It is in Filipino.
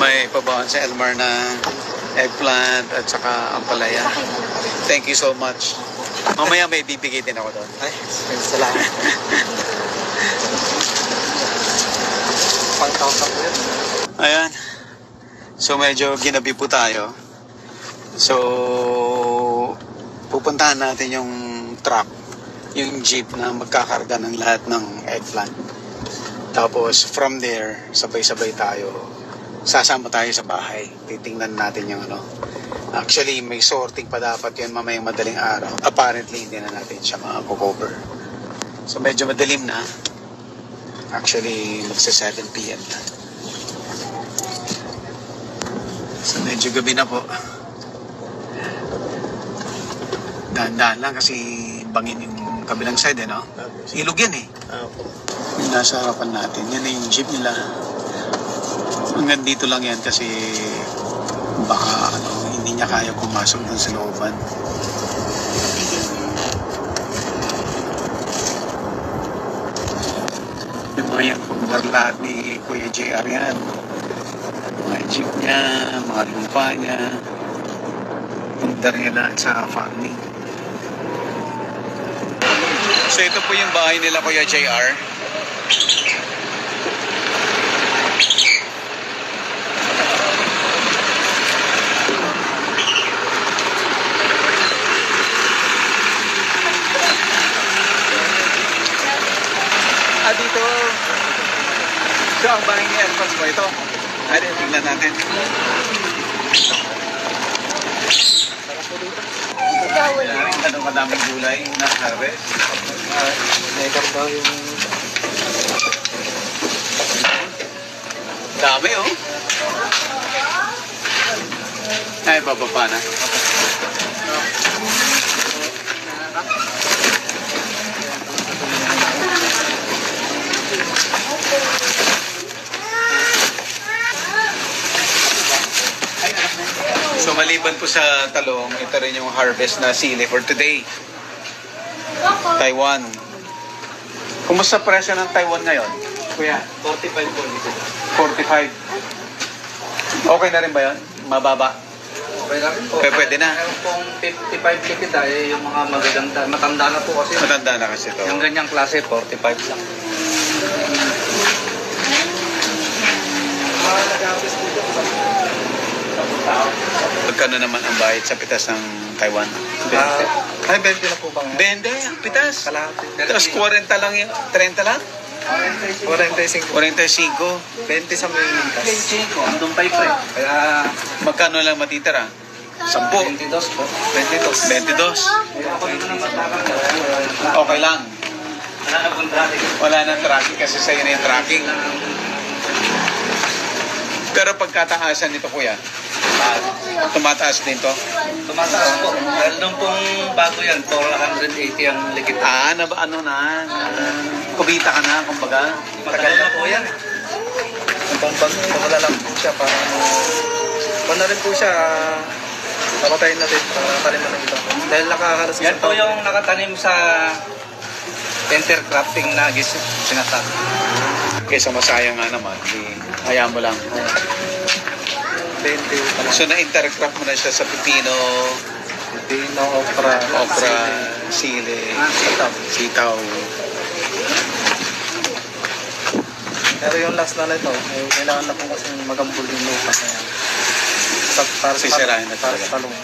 may pabaon sa Elmar na eggplant at saka ampalaya. Thank you so much. Mamaya may bibigay din ako doon. Ay, salamat. Pang-tawag po yun. Ayan. So medyo ginabi po tayo. So pupuntahan natin yung truck, yung jeep na magkakarga ng lahat ng eggplant. Tapos from there, sabay-sabay tayo. Sasama tayo sa bahay. Titingnan natin yung ano. Actually, may sorting pa dapat yun mamayang madaling araw. Apparently, hindi na natin siya makakover. So medyo madilim na. Actually, magsa 7 p.m. na. So medyo gabi na po. Dahan-dahan lang kasi bangin yung kabilang side, no? Ilog yan eh. Yung nasa harapan natin, yan na yung jeep nila. Hanggang dito lang yan kasi baka hindi niya kaya pumasok dun sa looban. Yung mga yan, lahat ni Kuya JR yan. Mga jeep niya, mga lupa niya. Pundar niya lahat sa farming. So ito po yung bahay nila Kuya JR. Dito. So ang bahay ni Alphonse mo ito. Ay, tingnan natin. Anong madaming gulay na harvest? Nekar daw yung... Dami oh. Ay, bababa na. So maliban po sa talong, ito rin yung harvest na sili for today. Taiwan. Kumusta presyo ng Taiwan ngayon? Kuya? 45 po dito. 45. Okay na rin ba yun? Mababa? Okay na rin po. Pwede na. Meron pong 55 likita yung mga magaganda. Matanda na po kasi. Matanda na kasi ito. Yung ganyang klase, 45 lang. Magkano naman ang bayad sa pitas ng Taiwan? Ay, 20 na po ba ngayon? 20 pitas. Kalahati. Tapos 40 lang yun. 30 lang? 45. 45. 20 sa may lintas. Andun pa pre. Kaya... Magkano lang matitira? 10. 22 po. 22. 22. Ako dito naman nakakala. Okay lang. Wala na pong traffic. Wala nang tracking kasi sa'yo na yung tracking. Pero pagkataasan nito kuya, tumataas din to? Tumataas po. Dahil nung pong bago yan, 480 ang ligit. Kubita ka na, kumbaga. Matagal na po yan. Pagmala lang po siya para na rin po siya papatayin natin para taliman ng iba. Dahil nakakalas. Yan po yung nakatanim sa intercropping na sinasabi. Kaysa masayang nga naman, hayaan mo lang. 20 So na-intercrop mo na siya sa pipino, okra, sili, sitaw. sitaw. Pero yung last na ito, kailangan na po kasi magambul yung lupa na yan. Para Sisirahin na para talaga. sa talong.